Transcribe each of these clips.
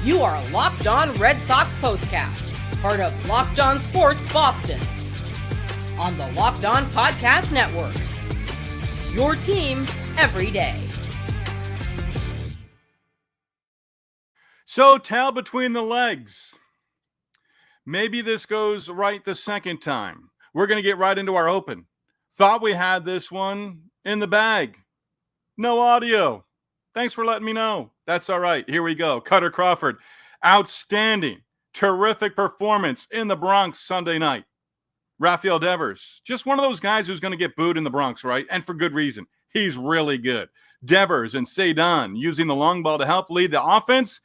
You are Locked On Red Sox Postcast, part of Locked On Sports Boston, on the Locked On Podcast Network. Your team every day. So, tail between the legs. Maybe this goes right the second time. We're going to get right into our open. Thought we had this one in the bag. No audio. Thanks for letting me know. That's all right. Here we go. Kutter Crawford. Outstanding. Terrific performance in the Bronx Sunday night. Rafael Devers. Just one of those guys who's going to get booed in the Bronx, right? And for good reason. He's really good. Devers and Ceddanne using the long ball to help lead the offense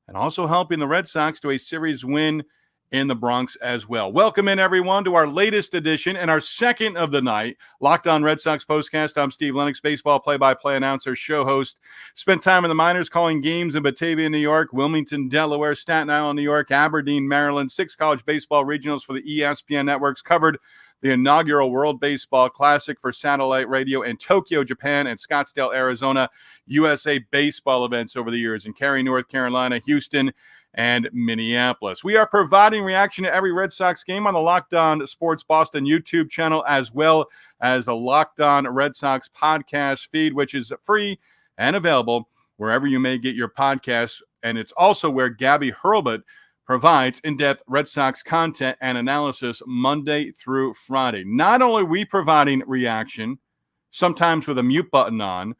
and also helping the Red Sox to a series win in the Bronx as well. Welcome in, everyone, to our latest edition and our second of the night, Locked On Red Sox Postcast. I'm Steve Lennox, baseball play-by-play announcer, show host. Spent time in the minors calling games in Batavia, New York, Wilmington, Delaware, Staten Island, New York, Aberdeen, Maryland, 6 college baseball regionals for the ESPN networks, covered the inaugural World Baseball Classic for satellite radio in Tokyo, Japan, and Scottsdale, Arizona, USA baseball events over the years in Cary, North Carolina, Houston, and Minneapolis. We are providing reaction to every Red Sox game on the Locked On Sports Boston YouTube channel, as well as the Locked On Red Sox podcast feed, which is free and available wherever you may get your podcasts. And it's also where Gabby Hurlbut provides in-depth Red Sox content and analysis Monday through Friday. Not only are we providing reaction, sometimes with a mute button on,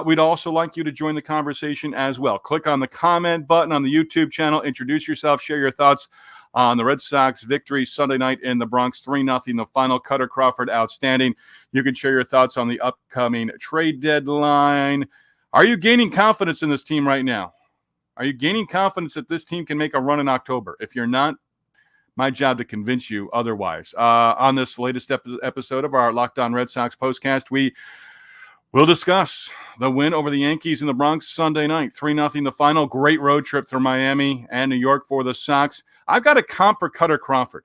we'd also like you to join the conversation as well. Click on the comment button on the YouTube channel, introduce yourself, share your thoughts on the Red Sox victory Sunday night in the Bronx, 3-0, the final. Kutter Crawford, outstanding. You can share your thoughts on the upcoming trade deadline. Are you gaining confidence in this team right now? Are you gaining confidence that this team can make a run in October? If you're not, my job to convince you otherwise. On this latest episode of our Locked On Red Sox postcast, we will discuss the win over the Yankees in the Bronx Sunday night, 3-0 the final. Great road trip through Miami and New York for the Sox. I've got a comp for Kutter Crawford,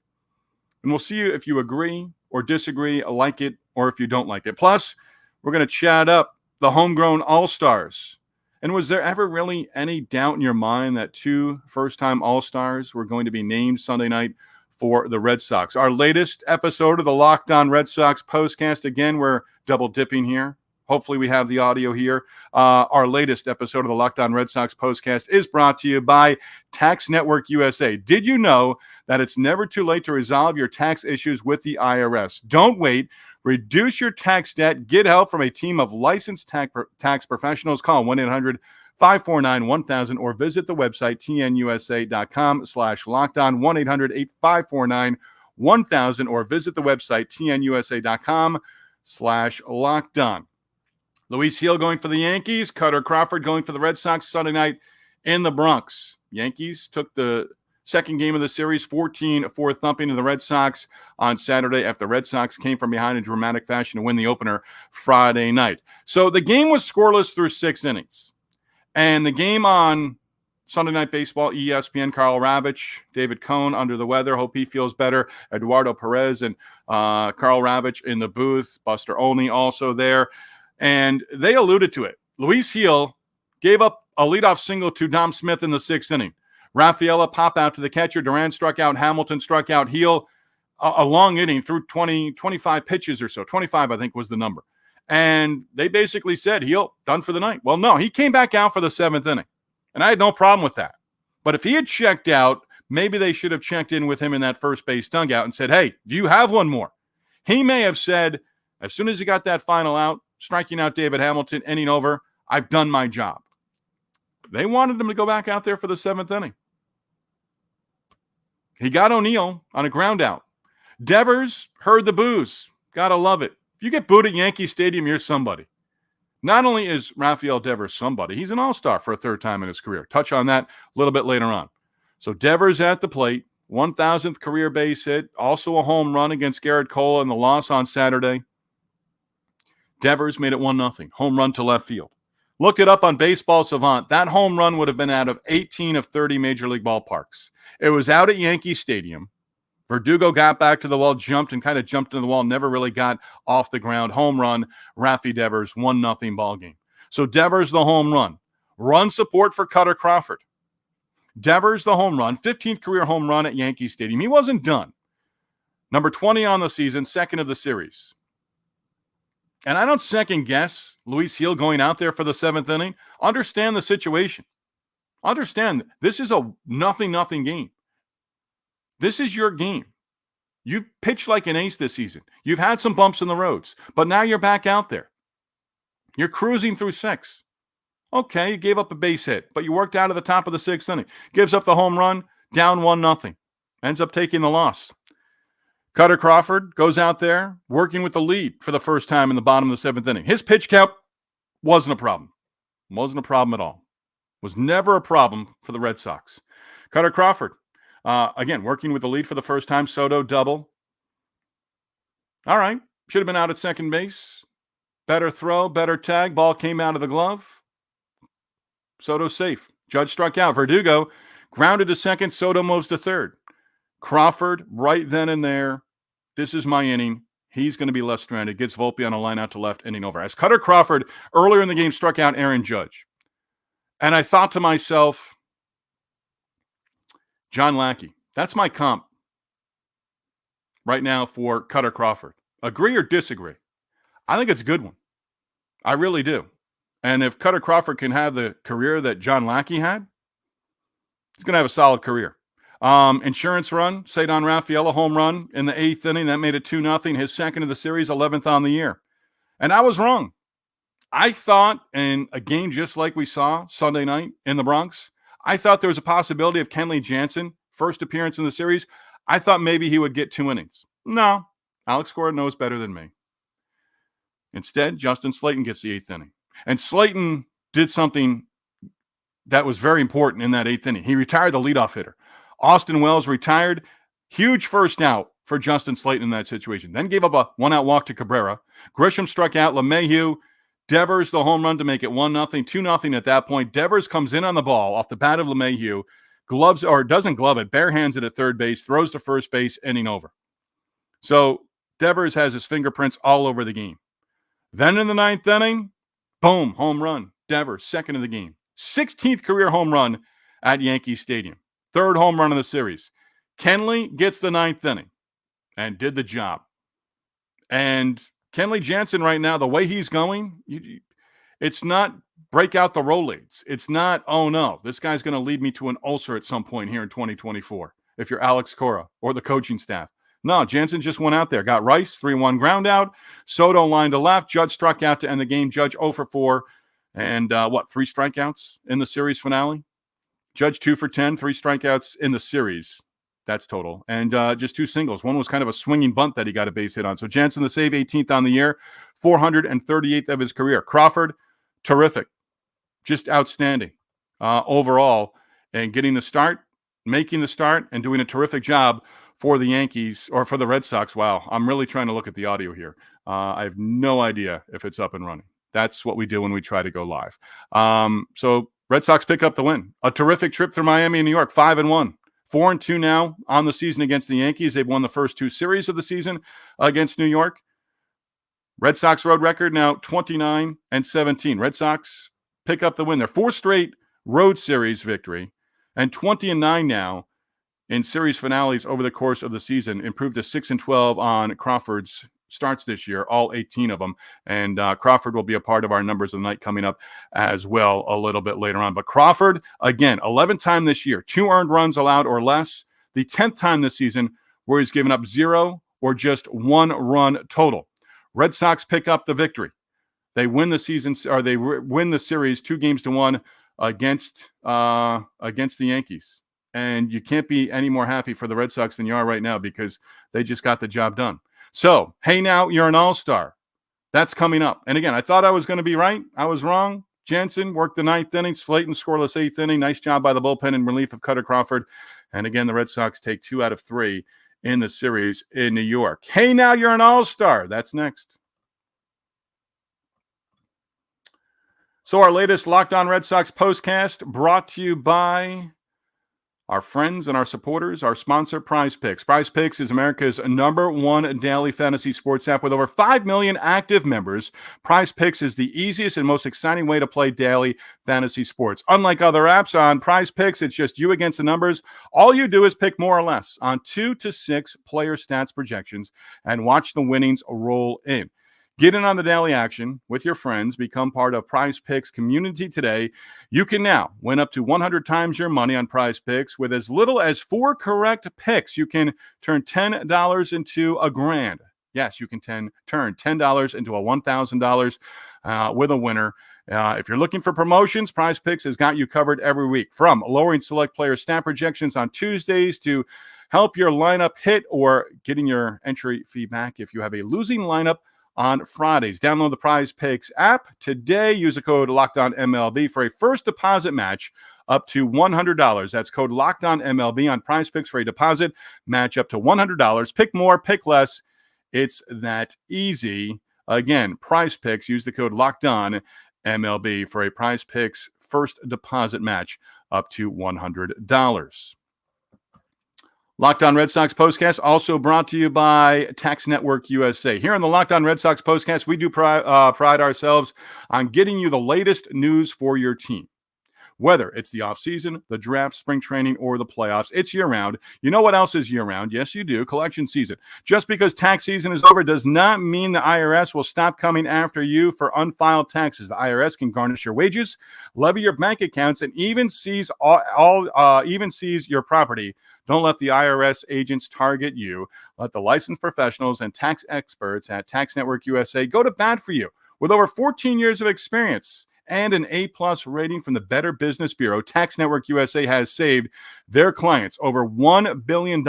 and we'll see if you agree or disagree, like it, or if you don't like it. Plus, we're going to chat up the homegrown All-Stars. And was there ever really any doubt in your mind that 2 first-time All-Stars were going to be named Sunday night for the Red Sox? Our latest episode of the Locked On Red Sox postcast. Again, we're double-dipping here. Hopefully we have the audio here. Our latest episode of the Locked On Red Sox postcast is brought to you by Tax Network USA. Did you know that it's never too late to resolve your tax issues with the IRS? Don't wait. Reduce your tax debt. Get help from a team of licensed tax professionals. Call 1-800-549-1000 or visit the website tnusa.com/lockedon, 1-800-549-1000 or visit the website tnusa.com/lockedon. Luis Gil going for the Yankees, Kutter Crawford going for the Red Sox Sunday night in the Bronx. Yankees took the second game of the series, 14-4 thumping to the Red Sox on Saturday after the Red Sox came from behind in dramatic fashion to win the opener Friday night. So the game was scoreless through 6 innings. And the game on Sunday Night Baseball, ESPN, Karl Ravech, David Cohn under the weather. Hope he feels better. Eduardo Perez and Karl Ravech in the booth. Buster Olney also there. And they alluded to it. Luis Gil gave up a leadoff single to Dom Smith in the 6th inning. Rafaela pop out to the catcher. Duran struck out. Hamilton struck out. Gil, a long inning through 25 pitches or so. 25, I think, was the number. And they basically said, Gil, done for the night. Well, no, he came back out for the 7th inning. And I had no problem with that. But if he had checked out, maybe they should have checked in with him in that first base dugout and said, hey, do you have one more? He may have said, as soon as he got that final out, striking out David Hamilton, inning over, I've done my job. They wanted him to go back out there for the 7th inning. He got O'Neill on a ground out. Devers heard the boos. Gotta love it. If you get booed at Yankee Stadium, you're somebody. Not only is Rafael Devers somebody, he's an all-star for a 3rd time in his career. Touch on that a little bit later on. So Devers at the plate, 1,000th career base hit, also a home run against Garrett Cole in the loss on Saturday. Devers made it 1-0, home run to left field. Looked it up on Baseball Savant. That home run would have been out of 18 of 30 Major League ballparks. It was out at Yankee Stadium. Verdugo got back to the wall, jumped into the wall, never really got off the ground. Home run, Rafi Devers, 1-0 ball game. So Devers, the home run. Run support for Kutter Crawford. Devers, the home run, 15th career home run at Yankee Stadium. He wasn't done. Number 20 on the season, second of the series. And I don't second guess Luis Gil going out there for the 7th inning. Understand the situation. Understand this is a nothing game. This is your game. You've pitched like an ace this season. You've had some bumps in the roads, but now you're back out there. You're cruising through 6. Okay, you gave up a base hit, but you worked out of the top of the 6th inning. Gives up the home run, down 1-0. Ends up taking the loss. Kutter Crawford goes out there working with the lead for the first time in the bottom of the 7th inning. His pitch count wasn't a problem. Wasn't a problem at all. Was never a problem for the Red Sox. Kutter Crawford, again, working with the lead for the first time. Soto double. All right. Should have been out at second base. Better throw, better tag. Ball came out of the glove. Soto safe. Judge struck out. Verdugo grounded to second. Soto moves to third. Crawford right then and there. This is my inning. He's going to be left stranded. Gets Volpe on a line out to left, inning over. As Kutter Crawford earlier in the game struck out Aaron Judge. And I thought to myself, John Lackey, that's my comp right now for Kutter Crawford. Agree or disagree? I think it's a good one. I really do. And if Kutter Crawford can have the career that John Lackey had, he's going to have a solid career. Insurance run, Ceddanne Rafaela home run in the 8th inning. That made it 2-0. His second of the series, 11th on the year. And I was wrong. I thought in a game just like we saw Sunday night in the Bronx, I thought there was a possibility of Kenley Jansen, first appearance in the series. I thought maybe he would get 2 innings. No, Alex Cora knows better than me. Instead, Justin Slayton gets the 8th inning. And Slayton did something that was very important in that 8th inning. He retired the leadoff hitter. Austin Wells retired. Huge first out for Justin Slayton in that situation. Then gave up a 1-out walk to Cabrera. Grisham struck out. LeMahieu, Devers the home run to make it 1-0, 2-0 at that point. Devers comes in on the ball off the bat of LeMahieu, gloves or doesn't glove it, bare hands it at third base, throws to first base, inning over. So Devers has his fingerprints all over the game. Then in the 9th inning, boom, home run. Devers, second of the game. 16th career home run at Yankee Stadium. Third home run of the series. Kenley gets the 9th inning and did the job. And Kenley Jansen right now, the way he's going, it's not break out the Rolaids. It's not, oh no, this guy's going to lead me to an ulcer at some point here in 2024 if you're Alex Cora or the coaching staff. No, Jansen just went out there, got Rice, 3-1 ground out. Soto line to left. Judge struck out to end the game. Judge 0 for 4. And 3 strikeouts in the series finale? Judge 2 for 10, 3 strikeouts in the series. That's total. And just 2 singles. One was kind of a swinging bunt that he got a base hit on. So Jansen, the save, 18th on the year, 438th of his career. Crawford, terrific. Just outstanding overall. And getting the start, making the start, and doing a terrific job for the Yankees, or for the Red Sox. Wow, I'm really trying to look at the audio here. I have no idea if it's up and running. That's what we do when we try to go live. So Red Sox pick up the win. A terrific trip through Miami and New York, 5-1. 4-2 now on the season against the Yankees. They've won the first 2 series of the season against New York. Red Sox road record now 29-17. Red Sox pick up the win. Their 4th straight road series victory, and 20-9 now in series finales over the course of the season. Improved to 6-12 on Crawford's starts this year, all 18 of them. And Crawford will be a part of our numbers of the night coming up as well a little bit later on. But Crawford, again, 11th time this year, 2 earned runs allowed or less. The 10th time this season where he's given up 0 or just 1 run total. Red Sox pick up the victory. They win the season, or they win the series 2-1 against the Yankees. And you can't be any more happy for the Red Sox than you are right now, because they just got the job done. So, hey, now you're an all-star. That's coming up. And again, I thought I was going to be right. I was wrong. Jansen worked the 9th inning. Slayton scoreless 8th inning. Nice job by the bullpen in relief of Kutter Crawford. And again, the Red Sox take 2 out of 3 in the series in New York. Hey, now you're an all-star. That's next. So our latest Locked On Red Sox postcast brought to you by Our friends and our supporters, our sponsor, Prize Picks. Prize Picks is America's #1 daily fantasy sports app with over 5 million active members. Prize Picks is the easiest and most exciting way to play daily fantasy sports. Unlike other apps, on Prize Picks, it's just you against the numbers. All you do is pick more or less on 2 to 6 player stats projections and watch the winnings roll in. Get in on the daily action with your friends. Become part of Prize Picks community today. You can now win up to 100 times your money on Prize Picks with as little as 4 correct picks. You can turn $10 into $1,000. Yes, you can turn $10 into a $1,000 with a winner. If you're looking for promotions, Prize Picks has got you covered every week, from lowering select player stat projections on Tuesdays to help your lineup hit or getting your entry fee back if you have a losing lineup on Fridays. Download the Prize Picks app today. Use the code LOCKEDONMLB for a first deposit match up to $100. That's code LOCKEDONMLB on Prize Picks for a deposit match up to $100. Pick more, pick less. It's that easy. Again, Prize Picks. Use the code LOCKEDONMLB for a Prize Picks first deposit match up to $100. Locked On Red Sox Postcast, also brought to you by Tax Network USA. Here on the Locked On Red Sox Postcast, we do pride ourselves on getting you the latest news for your team. Whether it's the offseason, the draft, spring training, or the playoffs, it's year-round. You know what else is year-round? Yes, you do. Collection season. Just because tax season is over does not mean the IRS will stop coming after you for unfiled taxes. The IRS can garnish your wages, levy your bank accounts, and even seize your property. Don't let the IRS agents target you. Let the licensed professionals and tax experts at Tax Network USA go to bat for you. With over 14 years of experience and an A-plus rating from the Better Business Bureau, Tax Network USA has saved their clients over $1 billion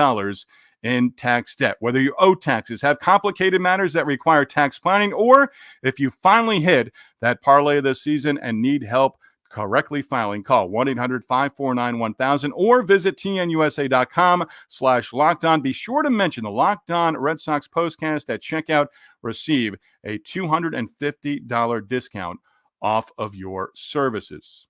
in tax debt. Whether you owe taxes, have complicated matters that require tax planning, or if you finally hit that parlay of the season and need help correctly filing, call 1-800-549-1000 or visit tnusa.com/lockedon. Be sure to mention the Locked On Red Sox Postcast at checkout. Receive a $250 discount off of your services.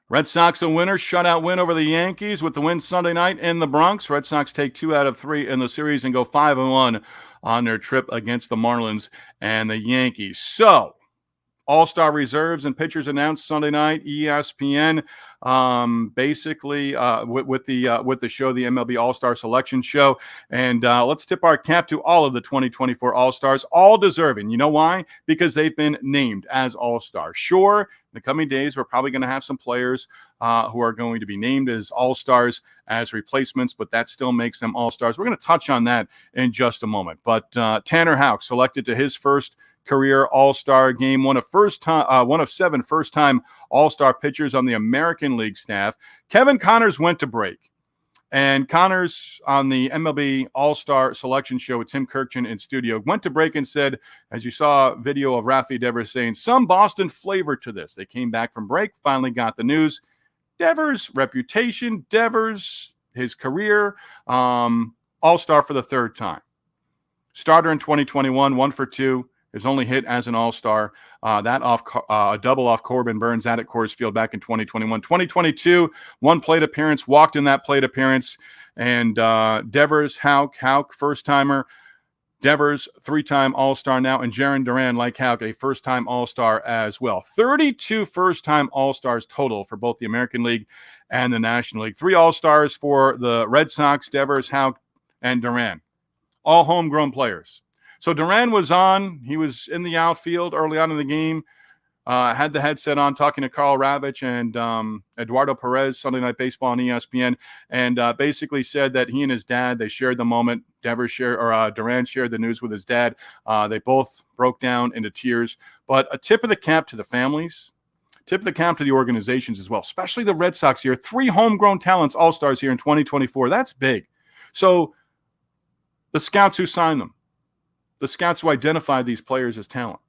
Red Sox a winner, shutout win over the Yankees with the win Sunday night in the Bronx. Red Sox take 2 out of 3 in the series and go 5-1 on their trip against the Marlins and the Yankees. So, All-Star reserves and pitchers announced Sunday night. ESPN, basically with the show, the MLB All-Star Selection Show, and let's tip our cap to all of the 2024 All-Stars, all deserving. You know why? Because they've been named as All-Stars. Sure, in the coming days, we're probably going to have some players who are going to be named as All-Stars as replacements, but that still makes them All-Stars. We're going to touch on that in just a moment. But Tanner Houck selected to his first career All-Star game, one of 7 first-time All-Star pitchers on the American League staff. Kevin Connors went to break, and Connors on the MLB All-Star Selection Show with Tim Kirkchin in studio went to break and said, as you saw a video of Rafael Devers saying, some Boston flavor to this. They came back from break, finally got the news. Devers' reputation, Devers, his career, All-Star for the third time. Starter in 2021, 1 for 2. His only hit as an All-Star, a double off Corbin Burns, that at Coors Field back in 2021. 2022, 1 plate appearance, walked in that plate appearance. And Devers, Houck, first-timer. Devers, 3-time All-Star now. And Jarren Duran, like Houck, a first-time All-Star as well. 32 first-time All-Stars total for both the American League and the National League. 3 All-Stars for the Red Sox, Devers, Houck, and Duran. All homegrown players. So Duran was on. He was in the outfield early on in the game. Had the headset on, talking to Carl Ravitch and Eduardo Perez, Sunday Night Baseball on ESPN, and basically said that he and his dad, they shared the moment. Duran shared the news with his dad. They both broke down into tears. But a tip of the cap to the families, tip of the cap to the organizations as well, especially the Red Sox here. 3 homegrown talents, All-Stars here in 2024. That's big. So the scouts who signed them, the scouts who identify these players as talent,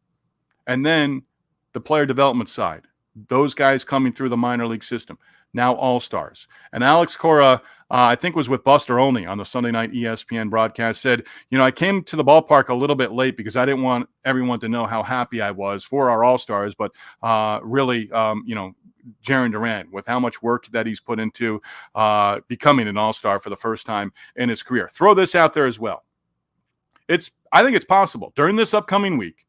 and then the player development side, those guys coming through the minor league system, now All-Stars. And Alex Cora I think was with Buster Olney on the Sunday night ESPN broadcast, said, I came to the ballpark a little bit late because I didn't want everyone to know how happy I was for our All-Stars, but really, Jarren Duran, with how much work that he's put into becoming an All-Star for the first time in his career. Throw this out there as well. I think it's possible during this upcoming week.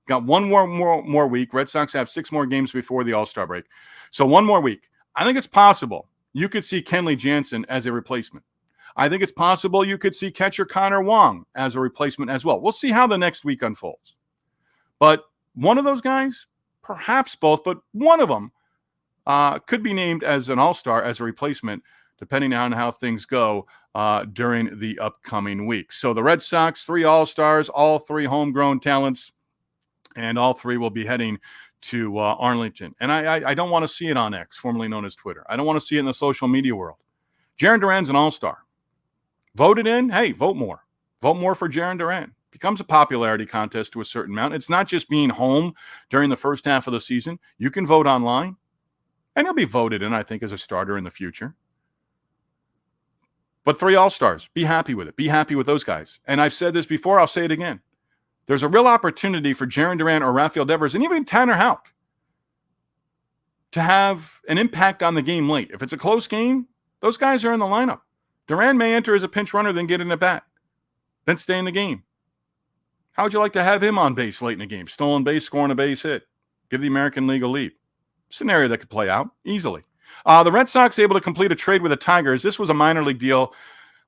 Got one more week. Red Sox have 6 more games before the All-Star break. So one more week. I think it's possible you could see Kenley Jansen as a replacement. I think it's possible you could see catcher Connor Wong as a replacement as well. We'll see how the next week unfolds. But one of those guys, perhaps both, but one of them could be named as an All-Star as a replacement, depending on how things go during the upcoming week. So the Red Sox, 3 All-Stars, all 3 homegrown talents, and all 3 will be heading to Arlington. And I don't want to see it on X, formerly known as Twitter. I don't want to see it in the social media world. Jarren Duran's an all-star. Voted in? Hey, vote more. Vote more for Jarren Duran. Becomes a popularity contest to a certain amount. It's not just being home during the first half of the season. You can vote online. And he'll be voted in, I think, as a starter in the future. But 3 all-stars. Be happy with it. Be happy with those guys. And I've said this before. I'll say it again. There's a real opportunity for Jarren Duran or Rafael Devers and even Tanner Houck to have an impact on the game late. If it's a close game, those guys are in the lineup. Duran may enter as a pinch runner, then get in at bat, then stay in the game. How would you like to have him on base late in the game? Stolen base, scoring a base hit. Give the American League a lead. Scenario that could play out easily. The Red Sox able to complete a trade with the Tigers. This was a minor league deal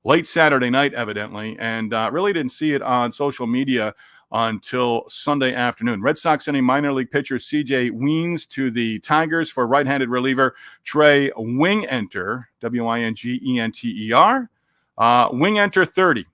late Saturday night, evidently, and really didn't see it on social media until Sunday afternoon. Red Sox sending minor league pitcher C.J. Weens to the Tigers for right-handed reliever Trey Wingenter, Wingenter. Wingenter, 30.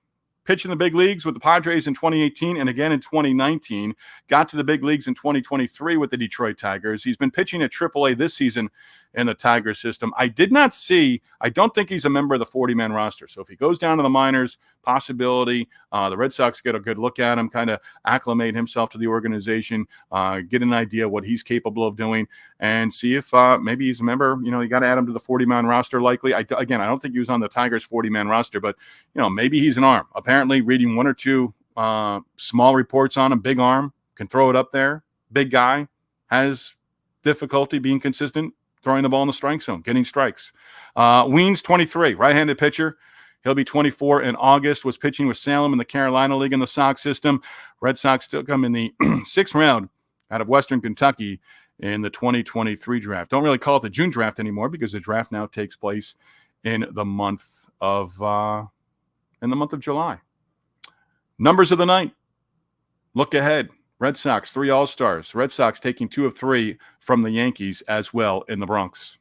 Pitched in the big leagues with the Padres in 2018 and again in 2019. Got to the big leagues in 2023 with the Detroit Tigers. He's been pitching at AAA this season in the Tigers system. I don't think he's a member of the 40-man roster. So if he goes down to the minors, possibility, the Red Sox get a good look at him, kind of acclimate himself to the organization, get an idea what he's capable of doing, and see if maybe he's a member. You got to add him to the 40-man roster likely. I don't think he was on the Tigers 40-man roster, but, maybe he's an arm. Apparently reading 1 or 2 small reports on him, big arm, can throw it up there, big guy, has difficulty being consistent, throwing the ball in the strike zone, getting strikes. Weens, 23, right-handed pitcher. He'll be 24 in August, was pitching with Salem in the Carolina League in the Sox system. Red Sox still come in the 6th round out of Western Kentucky in the 2023 draft. Don't really call it the June draft anymore because the draft now takes place in the month of July. Numbers of the night. Look ahead. Red Sox, 3 All-Stars. Red Sox taking 2 of 3 from the Yankees as well in the Bronx.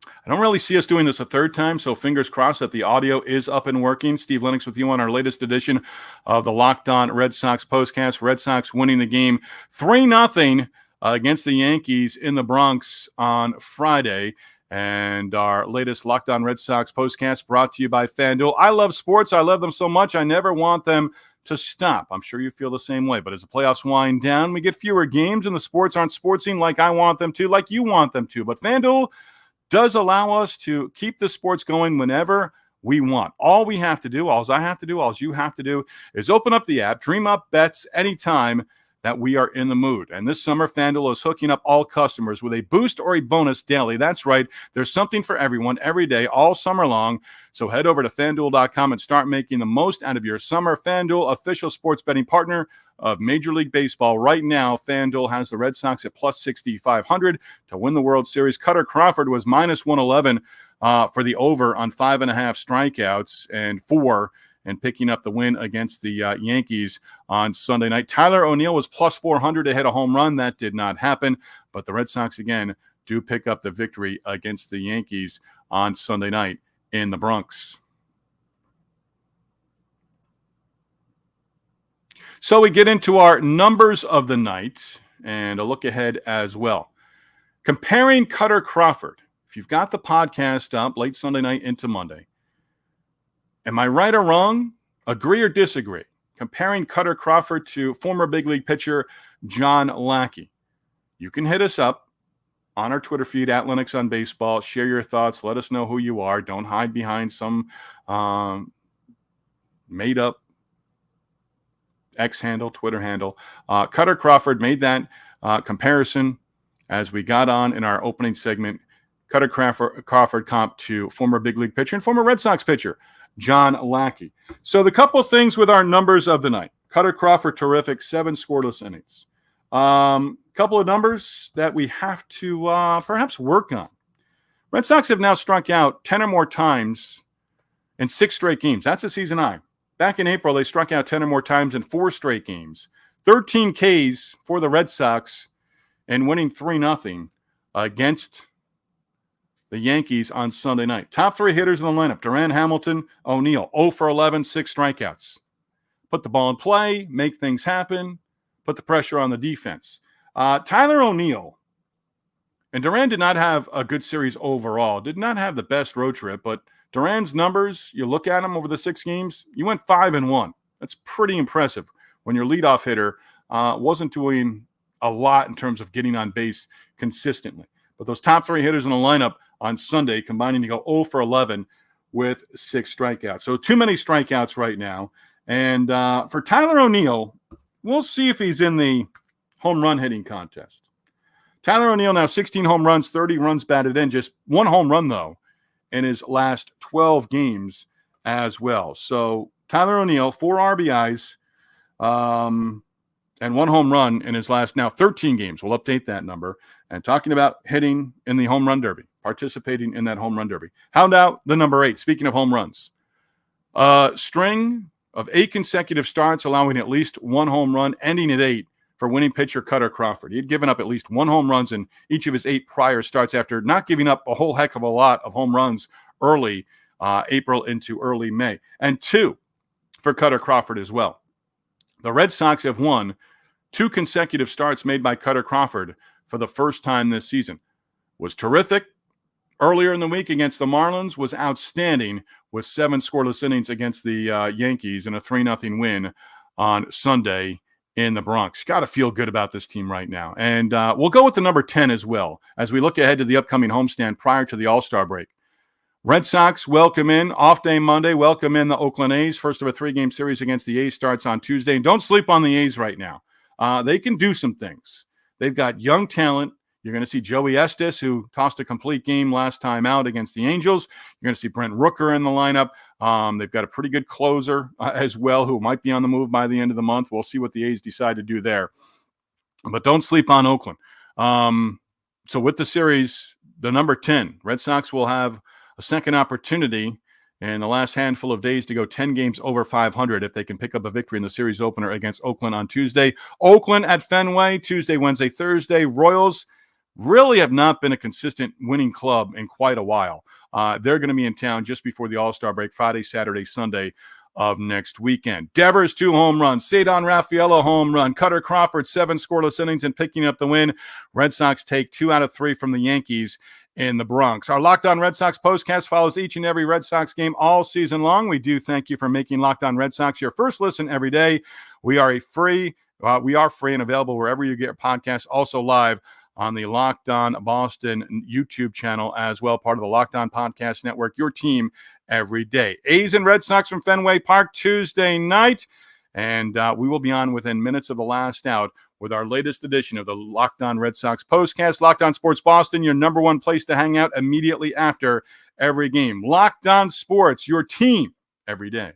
I don't really see us doing this a third time, so fingers crossed that the audio is up and working. Steve Lennox with you on our latest edition of the Locked On Red Sox postcast. Red Sox winning the game 3-0 against the Yankees in the Bronx on Friday. And our latest Locked On Red Sox postcast brought to you by FanDuel. I love sports. I love them so much. I never want them to stop. I'm sure you feel the same way. But as the playoffs wind down, we get fewer games, and the sports aren't sportsing like I want them to, like you want them to. But FanDuel does allow us to keep the sports going whenever we want. All we have to do, all I have to do, all you have to do is open up the app, dream up bets anytime that we are in the mood. And this summer, FanDuel is hooking up all customers with a boost or a bonus daily. That's right. There's something for everyone every day, all summer long. So head over to FanDuel.com and start making the most out of your summer. FanDuel, official sports betting partner of Major League Baseball. Right now, FanDuel has the Red Sox at plus 6,500 to win the World Series. Kutter Crawford was minus 111 for the over on 5.5 strikeouts and 4 and picking up the win against the Yankees on Sunday night. Tyler O'Neill was plus 400 to hit a home run. That did not happen, but the Red Sox, again, do pick up the victory against the Yankees on Sunday night in the Bronx. So we get into our numbers of the night and a look ahead as well. Comparing Kutter Crawford. If you've got the podcast up late Sunday night into Monday, am I right or wrong? Agree or disagree? Comparing Kutter Crawford to former big league pitcher John Lackey. You can hit us up on our Twitter feed at Linux on Baseball. Share your thoughts. Let us know who you are. Don't hide behind some made-up X handle, Twitter handle. Kutter Crawford made that comparison as we got on in our opening segment. Kutter Crawford comp to former big league pitcher and former Red Sox pitcher, John Lackey. So the couple of things with our numbers of the night. Kutter Crawford, terrific, 7 scoreless innings. Couple of numbers that we have to perhaps work on. Red Sox have now struck out 10 or more times in 6 straight games. That's a season high. Back in April, they struck out 10 or more times in 4 straight games. 13 Ks for the Red Sox and winning 3-0 against the Yankees on Sunday night. Top 3 hitters in the lineup, Duran, Hamilton, O'Neill, 0 for 11, 6 strikeouts. Put the ball in play, make things happen, put the pressure on the defense. Tyler O'Neill and Duran did not have a good series overall, did not have the best road trip, but Duran's numbers, you look at them over the 6 games, you went 5-1. That's pretty impressive when your leadoff hitter wasn't doing a lot in terms of getting on base consistently. But those top 3 hitters in the lineup on Sunday combining to go 0 for 11 with 6 strikeouts. So too many strikeouts right now. And for Tyler O'Neill, we'll see if he's in the home run hitting contest. Tyler O'Neill now 16 home runs, 30 runs batted in, just 1 home run, though, in his last 12 games as well. So Tyler O'Neill, 4 RBIs and 1 home run in his last now 13 games. We'll update that number. And talking about hitting in the home run derby, participating in that home run derby. How about the number 8? Speaking of home runs, string of 8 consecutive starts, allowing at least 1 home run, ending at 8 for winning pitcher Kutter Crawford. He had given up at least 1 home runs in each of his 8 prior starts after not giving up a whole heck of a lot of home runs early April into early May. And 2 for Kutter Crawford as well. The Red Sox have won 2 consecutive starts made by Kutter Crawford for the first time this season. Was terrific earlier in the week against the Marlins, was outstanding with 7 scoreless innings against the Yankees in a 3-0 win on Sunday in the Bronx. Got to feel good about this team right now. And we'll go with the number 10 as well as we look ahead to the upcoming homestand prior to the All-Star break. Red Sox welcome in, off day Monday, welcome in the Oakland A's. First of a 3-game series against the A's starts on Tuesday. And don't sleep on the A's right now. They can do some things. They've got young talent. You're going to see Joey Estes, who tossed a complete game last time out against the Angels. You're going to see Brent Rooker in the lineup. They've got a pretty good closer as well, who might be on the move by the end of the month. We'll see what the A's decide to do there. But don't sleep on Oakland. So with the series, the number 10, Red Sox will have a second opportunity in the last handful of days to go 10 games over 500 if they can pick up a victory in the series opener against Oakland on Tuesday. Oakland at Fenway, Tuesday, Wednesday, Thursday. Royals really have not been a consistent winning club in quite a while. They're going to be in town just before the All-Star break, Friday, Saturday, Sunday of next weekend. Devers, 2 home runs. Ceddanne Rafaela, home run. Kutter Crawford, 7 scoreless innings and picking up the win. Red Sox take 2 out of 3 from the Yankees in the Bronx. Our Locked On Red Sox postcast follows each and every Red Sox game all season long. We do thank you for making Locked On Red Sox your first listen every day. We are free and available wherever you get podcasts, also live on the Locked On Boston YouTube channel as well, part of the Locked On Podcast Network, your team every day. A's and Red Sox from Fenway Park Tuesday night, and we will be on within minutes of the last out with our latest edition of the Locked On Red Sox postcast. Locked On Sports Boston, your number 1 place to hang out immediately after every game. Locked On Sports, your team every day.